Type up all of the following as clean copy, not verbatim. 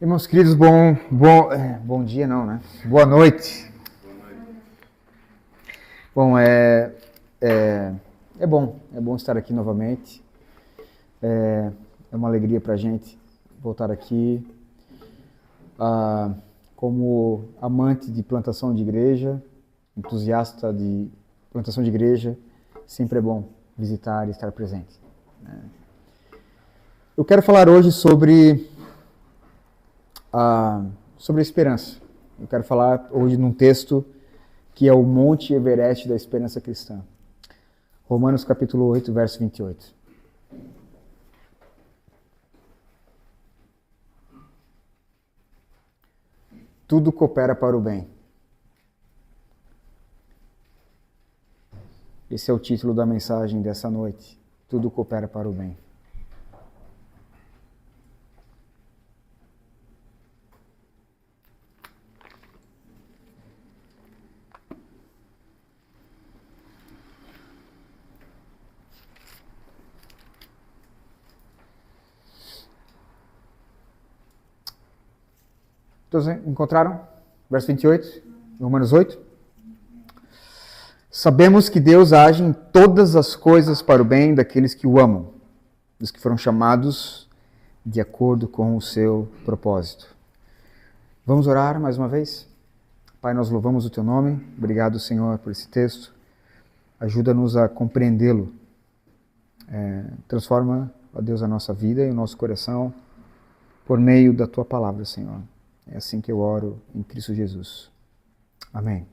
Irmãos queridos, bom dia não, né? Boa noite. Bom, é bom estar aqui novamente. É uma alegria para a gente voltar aqui. Como amante de plantação de igreja, entusiasta de plantação de igreja, sempre é bom visitar e estar presente. Eu quero falar hoje sobre a esperança. Eu quero falar hoje num texto que é o Monte Everest da Esperança Cristã. Romanos capítulo 8, verso 28. Tudo coopera para o bem. Esse é o título da mensagem dessa noite. Tudo coopera para o bem. Todos encontraram? Verso 28, Romanos 8. Sabemos que Deus age em todas as coisas para o bem daqueles que o amam, dos que foram chamados de acordo com o seu propósito. Vamos orar mais uma vez? Pai, nós louvamos o Teu nome. Obrigado, Senhor, por esse texto. Ajuda-nos a compreendê-lo. Transforma, ó Deus, a nossa vida e o nosso coração por meio da Tua palavra, Senhor. É assim que eu oro em Cristo Jesus. Amém.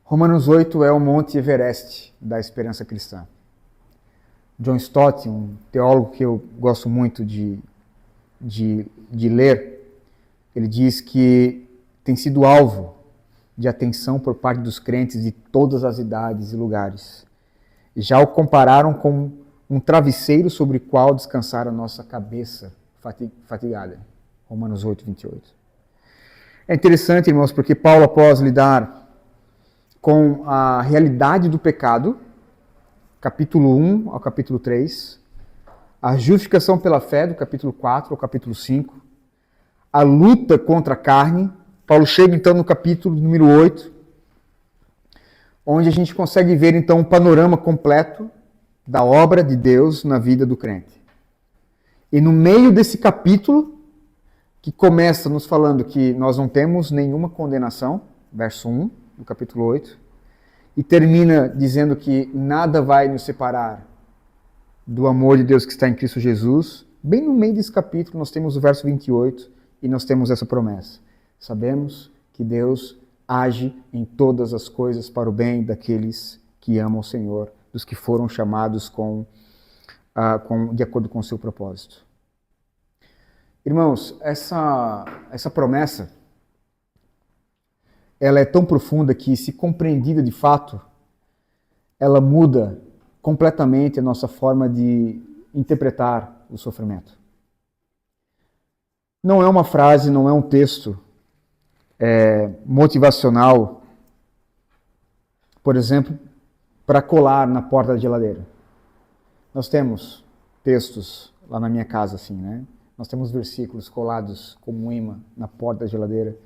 Romanos 8 é o Monte Everest da esperança cristã. John Stott, um teólogo que eu gosto muito de ler, ele diz que tem sido alvo de atenção por parte dos crentes de todas as idades e lugares. Já o compararam com um travesseiro sobre o qual descansar a nossa cabeça fatigada. Romanos 8, 28. É interessante, irmãos, porque Paulo, após lidar com a realidade do pecado, capítulo 1 ao capítulo 3, a justificação pela fé, do capítulo 4 ao capítulo 5, a luta contra a carne, Paulo chega então no capítulo número 8, onde a gente consegue ver então um panorama completo da obra de Deus na vida do crente. E no meio desse capítulo, que começa nos falando que nós não temos nenhuma condenação, verso 1 do capítulo 8, e termina dizendo que nada vai nos separar do amor de Deus que está em Cristo Jesus. Bem no meio desse capítulo nós temos o verso 28 e nós temos essa promessa. Sabemos que Deus age em todas as coisas para o bem daqueles que amam o Senhor, dos que foram chamados de acordo com o seu propósito. Irmãos, essa promessa, ela é tão profunda que, se compreendida de fato, ela muda completamente a nossa forma de interpretar o sofrimento. Não é uma frase, não é um texto motivacional, por exemplo, para colar na porta da geladeira. Nós temos textos lá na minha casa assim, né? Nós temos versículos colados como um imã na porta da geladeira,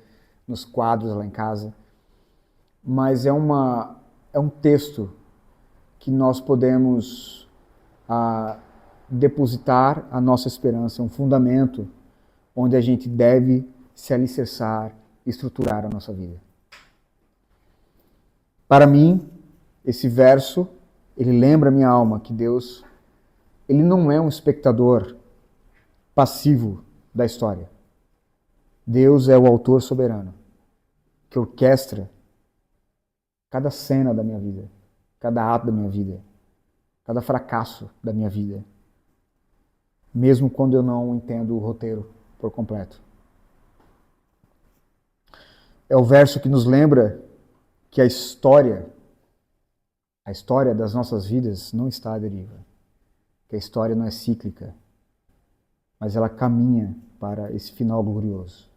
nos quadros lá em casa. Mas é um texto que nós podemos depositar a nossa esperança, um fundamento onde a gente deve se alicerçar e estruturar a nossa vida. Para mim, esse verso, ele lembra a minha alma que Deus, ele não é um espectador passivo da história. Deus é o autor soberano, que orquestra cada cena da minha vida, cada ato da minha vida, cada fracasso da minha vida, mesmo quando eu não entendo o roteiro por completo. É o verso que nos lembra que a história das nossas vidas não está à deriva, que a história não é cíclica, mas ela caminha para esse final glorioso.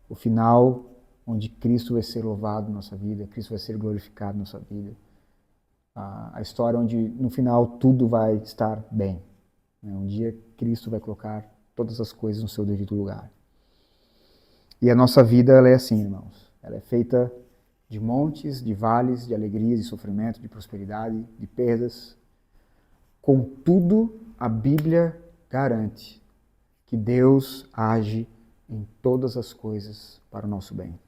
O final onde Cristo vai ser louvado na nossa vida, Cristo vai ser glorificado na nossa vida. A história onde, no final, tudo vai estar bem. Um dia, Cristo vai colocar todas as coisas no seu devido lugar. E a nossa vida, ela é assim, irmãos. Ela é feita de montes, de vales, de alegrias, de sofrimento, de prosperidade, de perdas. Contudo, a Bíblia garante que Deus age em todas as coisas para o nosso bem.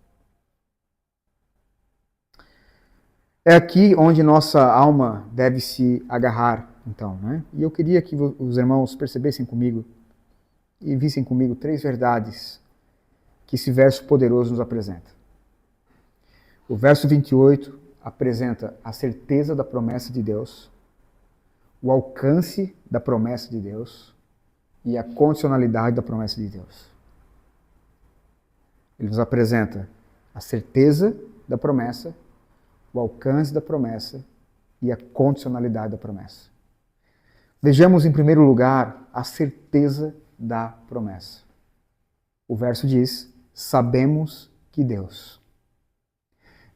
É aqui onde nossa alma deve se agarrar, então, né? E eu queria que os irmãos percebessem comigo e vissem comigo 3 verdades que esse verso poderoso nos apresenta. O verso 28 apresenta a certeza da promessa de Deus, o alcance da promessa de Deus e a condicionalidade da promessa de Deus. Ele nos apresenta a certeza da promessa, o alcance da promessa e a condicionalidade da promessa. Vejamos, em primeiro lugar, a certeza da promessa. O verso diz: sabemos que Deus.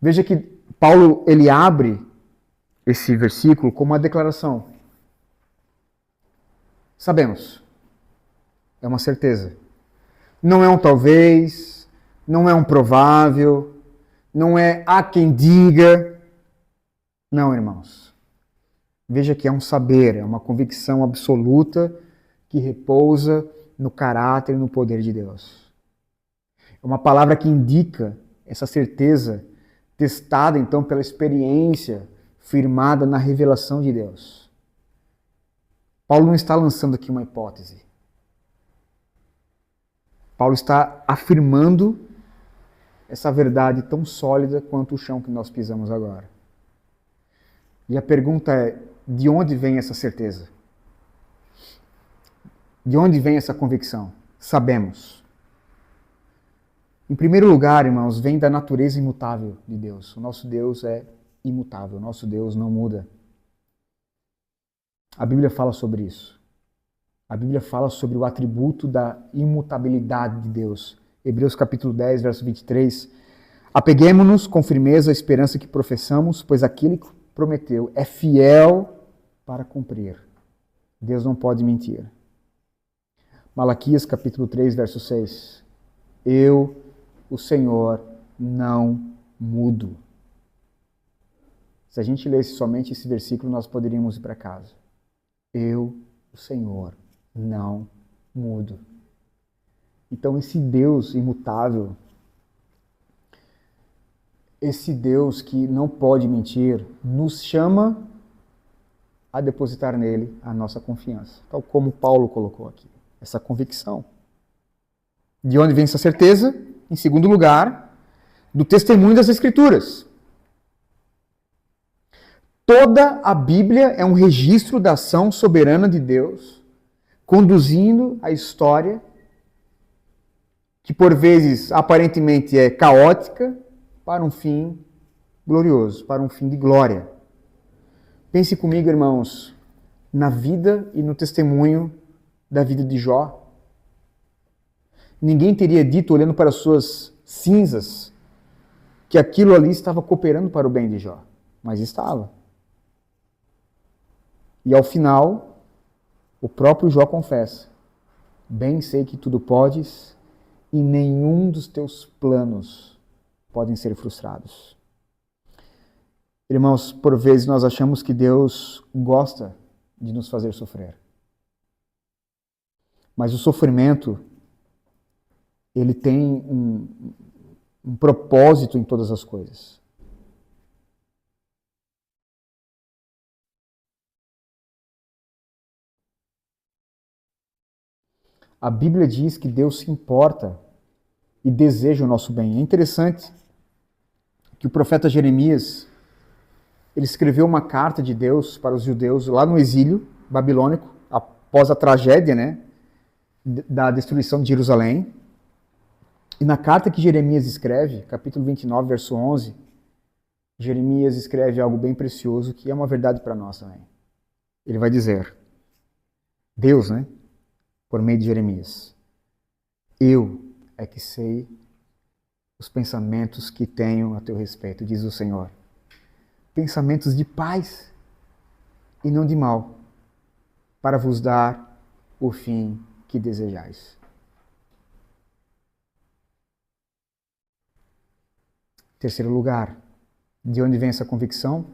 Veja que Paulo, ele abre esse versículo com uma declaração. Sabemos. É uma certeza. Não é um talvez, não é um provável, não é há quem diga. Não, irmãos. Veja que é um saber, é uma convicção absoluta que repousa no caráter e no poder de Deus. É uma palavra que indica essa certeza testada, então, pela experiência firmada na revelação de Deus. Paulo não está lançando aqui uma hipótese. Paulo está afirmando essa verdade tão sólida quanto o chão que nós pisamos agora. E a pergunta é, de onde vem essa certeza? De onde vem essa convicção? Sabemos. Em primeiro lugar, irmãos, vem da natureza imutável de Deus. O nosso Deus é imutável, o nosso Deus não muda. A Bíblia fala sobre isso. A Bíblia fala sobre o atributo da imutabilidade de Deus. Hebreus capítulo 10, verso 23. Apeguemo-nos com firmeza à esperança que professamos, pois aquele que prometeu é fiel para cumprir. Deus não pode mentir. Malaquias capítulo 3, verso 6. Eu, o Senhor, não mudo. Se a gente lesse somente esse versículo, nós poderíamos ir para casa. Eu, o Senhor, não mudo. Então esse Deus imutável, esse Deus que não pode mentir, nos chama a depositar nele a nossa confiança. Tal como Paulo colocou aqui, essa convicção. De onde vem essa certeza? Em segundo lugar, do testemunho das Escrituras. Toda a Bíblia é um registro da ação soberana de Deus, conduzindo a história, que por vezes aparentemente é caótica, para um fim glorioso, para um fim de glória. Pense comigo, irmãos, na vida e no testemunho da vida de Jó. Ninguém teria dito, olhando para as suas cinzas, que aquilo ali estava cooperando para o bem de Jó, mas estava. E ao final, o próprio Jó confessa: bem sei que tudo podes e nenhum dos teus planos podem ser frustrados. Irmãos, por vezes nós achamos que Deus gosta de nos fazer sofrer. Mas o sofrimento, ele tem um propósito em todas as coisas. A Bíblia diz que Deus se importa e deseja o nosso bem. É interessante que o profeta Jeremias, ele escreveu uma carta de Deus para os judeus lá no exílio babilônico, após a tragédia, né, da destruição de Jerusalém. E na carta que Jeremias escreve, capítulo 29, verso 11, Jeremias escreve algo bem precioso que é uma verdade para nós também. Ele vai dizer, Deus, né, por meio de Jeremias: eu é que sei os pensamentos que tenho a teu respeito, diz o Senhor. Pensamentos de paz e não de mal, para vos dar o fim que desejais. Terceiro lugar, de onde vem essa convicção?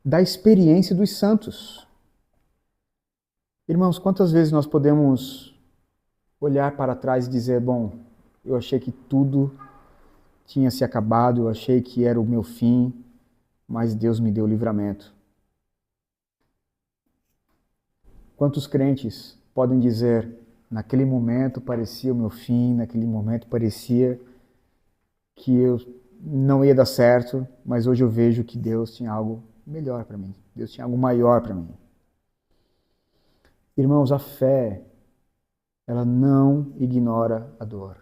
Da experiência dos santos. Irmãos, quantas vezes nós podemos olhar para trás e dizer, bom, eu achei que tudo tinha se acabado, eu achei que era o meu fim, mas Deus me deu livramento. Quantos crentes podem dizer, naquele momento parecia o meu fim, naquele momento parecia que eu não ia dar certo, mas hoje eu vejo que Deus tinha algo melhor para mim, Deus tinha algo maior para mim. Irmãos, a fé, ela não ignora a dor,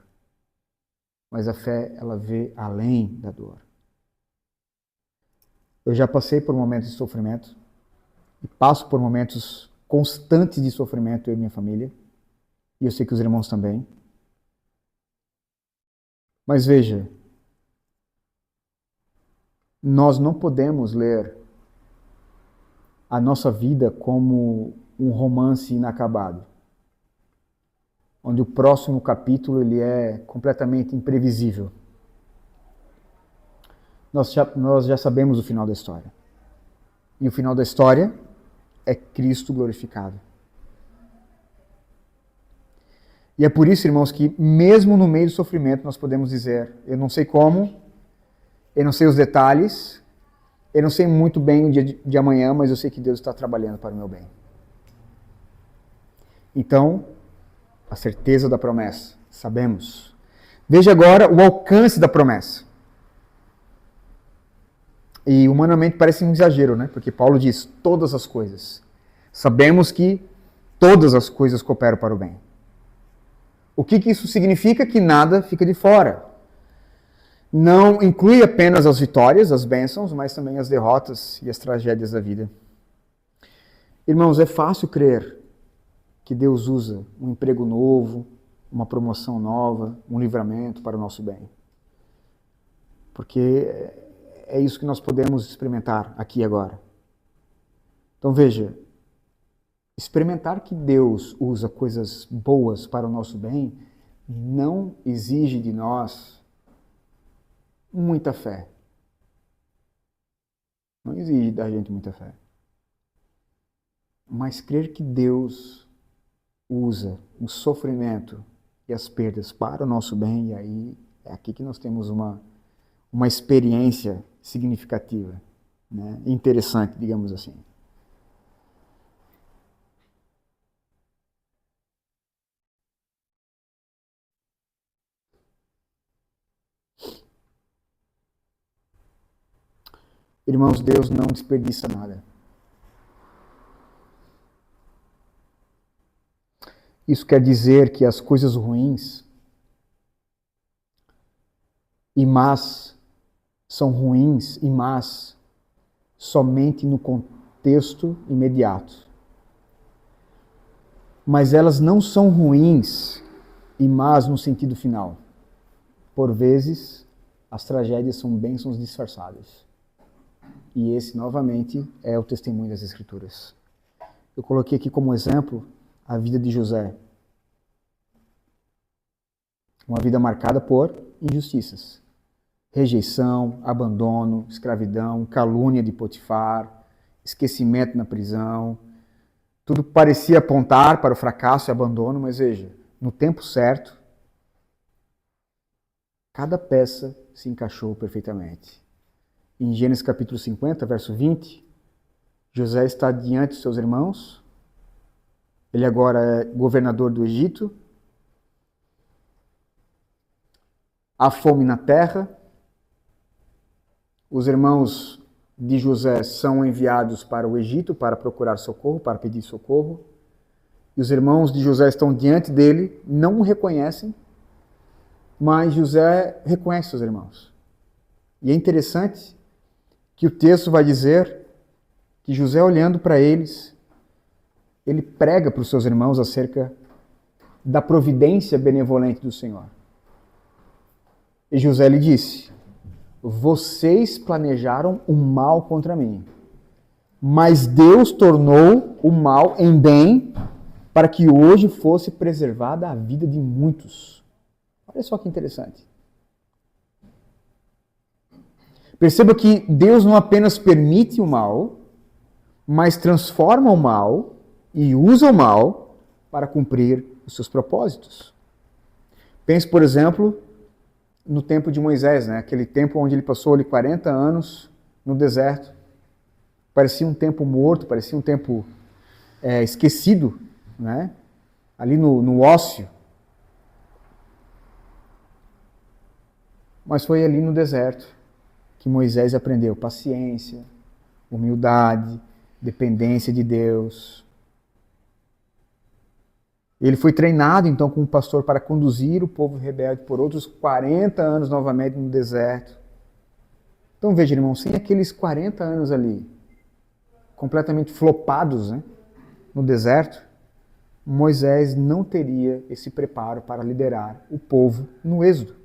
mas a fé, ela vê além da dor. Eu já passei por momentos de sofrimento, e passo por momentos constantes de sofrimento, eu e minha família, e eu sei que os irmãos também. Mas veja, nós não podemos ler a nossa vida como um romance inacabado, onde o próximo capítulo ele é completamente imprevisível. Nós já sabemos o final da história. E o final da história é Cristo glorificado. E é por isso, irmãos, que mesmo no meio do sofrimento nós podemos dizer, eu não sei como, eu não sei os detalhes, eu não sei muito bem o dia de amanhã, mas eu sei que Deus está trabalhando para o meu bem. Então, a certeza da promessa, sabemos. Veja agora o alcance da promessa. E humanamente parece um exagero, né? Porque Paulo diz todas as coisas. Sabemos que todas as coisas cooperam para o bem. O que isso significa? Que nada fica de fora. Não inclui apenas as vitórias, as bênçãos, mas também as derrotas e as tragédias da vida. Irmãos, é fácil crer que Deus usa um emprego novo, uma promoção nova, um livramento para o nosso bem. Porque é isso que nós podemos experimentar aqui e agora. Então veja, experimentar que Deus usa coisas boas para o nosso bem não exige de nós muita fé. Não exige da gente muita fé. Mas crer que Deus usa o sofrimento e as perdas para o nosso bem, e aí é aqui que nós temos uma experiência significativa, né? Interessante, digamos assim. Irmãos, Deus não desperdiça nada. Isso quer dizer que as coisas ruins e más são ruins e más somente no contexto imediato. Mas elas não são ruins e más no sentido final. Por vezes, as tragédias são bênçãos disfarçadas. E esse, novamente, é o testemunho das Escrituras. Eu coloquei aqui como exemplo a vida de José. Uma vida marcada por injustiças. Rejeição, abandono, escravidão, calúnia de Potifar, esquecimento na prisão. Tudo parecia apontar para o fracasso e abandono, mas veja, no tempo certo, cada peça se encaixou perfeitamente. Em Gênesis capítulo 50, verso 20, José está diante de seus irmãos. Ele agora é governador do Egito. Há fome na terra. Os irmãos de José são enviados para o Egito para procurar socorro, para pedir socorro. E os irmãos de José estão diante dele, não o reconhecem, mas José reconhece os irmãos. E é interessante que o texto vai dizer que José, olhando para eles, ele prega para os seus irmãos acerca da providência benevolente do Senhor. E José lhe disse: vocês planejaram o mal contra mim, mas Deus tornou o mal em bem para que hoje fosse preservada a vida de muitos. Olha só que interessante. Perceba que Deus não apenas permite o mal, mas transforma o mal e usa o mal para cumprir os seus propósitos. Pense, por exemplo, no tempo de Moisés, né? Aquele tempo onde ele passou ali 40 anos no deserto. Parecia um tempo morto, parecia um tempo esquecido, né? Ali no ócio. Mas foi ali no deserto que Moisés aprendeu paciência, humildade, dependência de Deus. Ele foi treinado então como pastor para conduzir o povo rebelde por outros 40 anos novamente no deserto. Então veja, irmão, sem aqueles 40 anos ali, completamente flopados, né, no deserto, Moisés não teria esse preparo para liderar o povo no êxodo.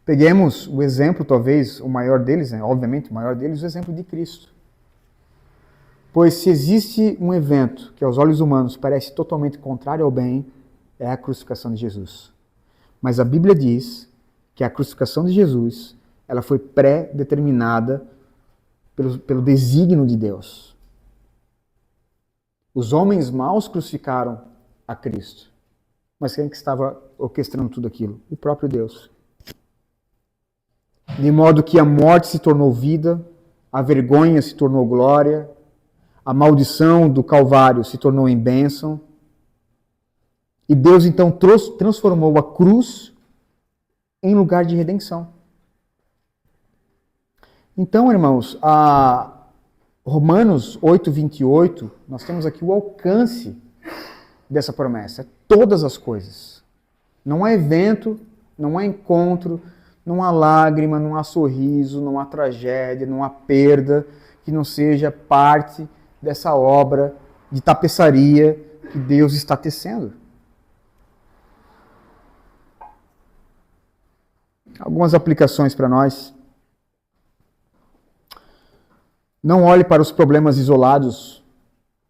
Peguemos o exemplo, talvez o maior deles, né, obviamente o maior deles, o exemplo de Cristo. Pois se existe um evento que aos olhos humanos parece totalmente contrário ao bem, é a crucificação de Jesus. Mas a Bíblia diz que a crucificação de Jesus, ela foi pré-determinada pelo desígnio de Deus. Os homens maus crucificaram a Cristo. Mas quem que estava orquestrando tudo aquilo? O próprio Deus. De modo que a morte se tornou vida, a vergonha se tornou glória, a maldição do Calvário se tornou em bênção. E Deus então transformou a cruz em lugar de redenção. Então, irmãos, Romanos 8:28, nós temos aqui o alcance dessa promessa. Todas as coisas. Não há evento, não há encontro, não há lágrima, não há sorriso, não há tragédia, não há perda que não seja parte dessa obra de tapeçaria que Deus está tecendo. Algumas aplicações para nós. Não olhe para os problemas isolados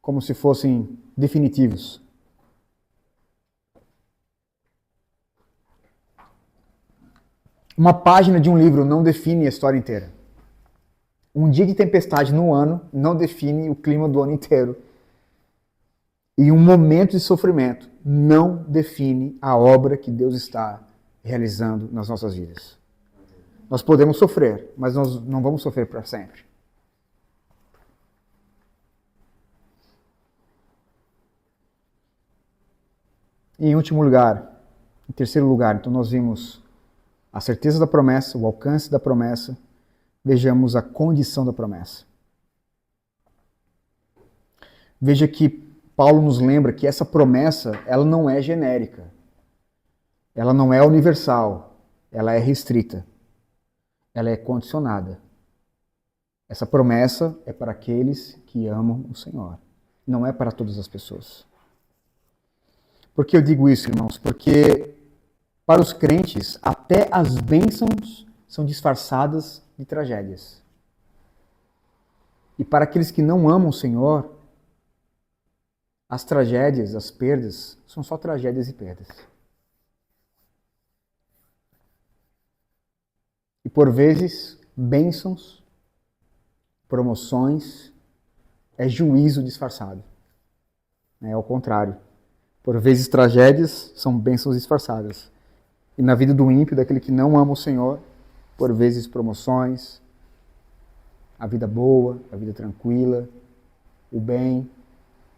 como se fossem definitivos. Uma página de um livro não define a história inteira. Um dia de tempestade no ano não define o clima do ano inteiro. E um momento de sofrimento não define a obra que Deus está realizando nas nossas vidas. Nós podemos sofrer, mas nós não vamos sofrer para sempre. E em último lugar, em terceiro lugar, então nós vimos a certeza da promessa, o alcance da promessa, vejamos a condição da promessa. Veja que Paulo nos lembra que essa promessa, ela não é genérica, ela não é universal, ela é restrita, ela é condicionada. Essa promessa é para aqueles que amam o Senhor, não é para todas as pessoas. Por que eu digo isso, irmãos? Porque para os crentes, até as bênçãos são disfarçadas de tragédias. E para aqueles que não amam o Senhor, as tragédias, as perdas, são só tragédias e perdas. E por vezes, bênçãos, promoções, é juízo disfarçado. É ao contrário. Por vezes, tragédias são bênçãos disfarçadas. E na vida do ímpio, daquele que não ama o Senhor, por vezes promoções, a vida boa, a vida tranquila, o bem,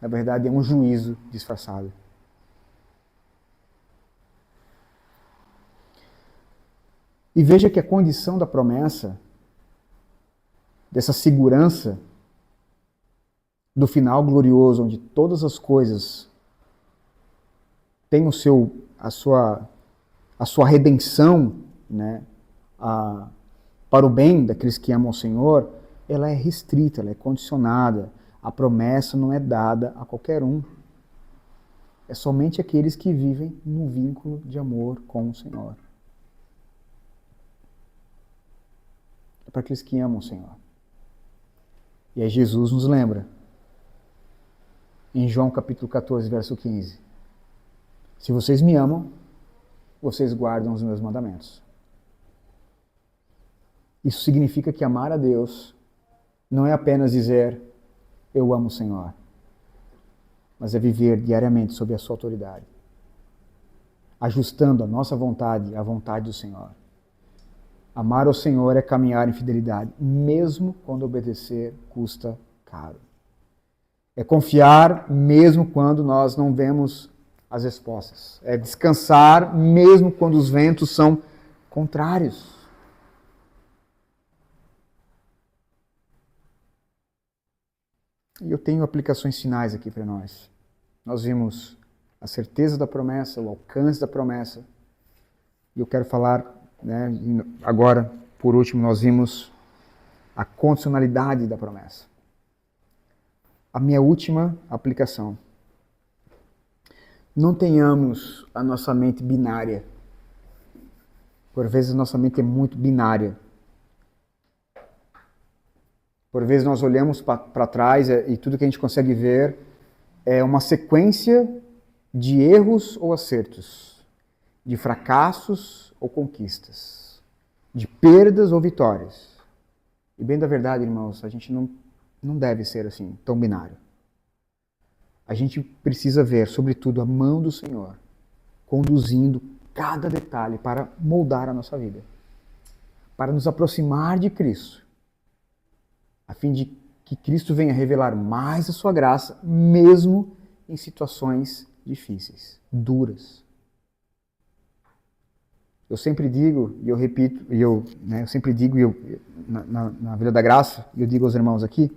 na verdade é um juízo disfarçado. E veja que a condição da promessa, dessa segurança do final glorioso, onde todas as coisas têm a sua redenção, né, para o bem daqueles que amam o Senhor, ela é restrita, ela é condicionada. A promessa não é dada a qualquer um. É somente aqueles que vivem no vínculo de amor com o Senhor. É para aqueles que amam o Senhor. E aí Jesus nos lembra em João capítulo 14, verso 15. Se vocês me amam, vocês guardam os meus mandamentos. Isso significa que amar a Deus não é apenas dizer, eu amo o Senhor, mas é viver diariamente sob a sua autoridade, ajustando a nossa vontade à vontade do Senhor. Amar ao Senhor é caminhar em fidelidade, mesmo quando obedecer custa caro. É confiar mesmo quando nós não vemos as respostas. É descansar mesmo quando os ventos são contrários. E eu tenho aplicações finais aqui para nós. Nós vimos a certeza da promessa, o alcance da promessa. E eu quero falar, agora, por último, nós vimos a condicionalidade da promessa. A minha última aplicação. Não tenhamos a nossa mente binária. Por vezes nossa mente é muito binária. Por vezes nós olhamos para trás e tudo que a gente consegue ver é uma sequência de erros ou acertos, de fracassos ou conquistas, de perdas ou vitórias. E bem da verdade, irmãos, a gente não deve ser assim, tão binário. A gente precisa ver, sobretudo, a mão do Senhor conduzindo cada detalhe para moldar a nossa vida, para nos aproximar de Cristo, a fim de que Cristo venha revelar mais a sua graça, mesmo em situações difíceis, duras. Eu sempre digo, e eu repito, na Vida da Graça, e eu digo aos irmãos aqui,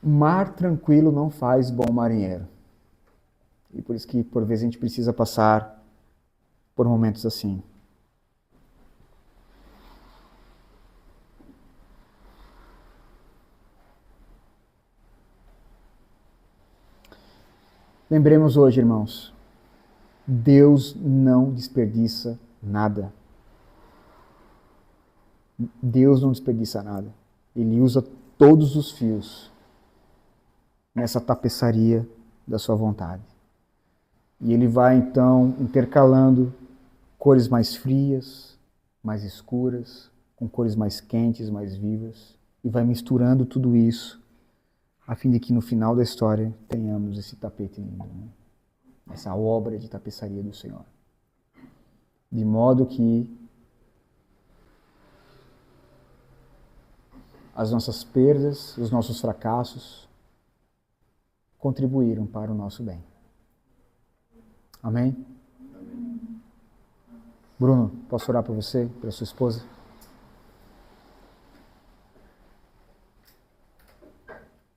mar tranquilo não faz bom marinheiro. E por isso que, por vezes, a gente precisa passar por momentos assim. Lembremos hoje, irmãos, Deus não desperdiça nada. Deus não desperdiça nada. Ele usa todos os fios nessa tapeçaria da sua vontade. E ele vai, então, intercalando cores mais frias, mais escuras, com cores mais quentes, mais vivas, e vai misturando tudo isso, a fim de que no final da história tenhamos esse tapete lindo, né? Essa obra de tapeçaria do Senhor. De modo que as nossas perdas, os nossos fracassos contribuíram para o nosso bem. Amém? Bruno, posso orar por você, pela sua esposa?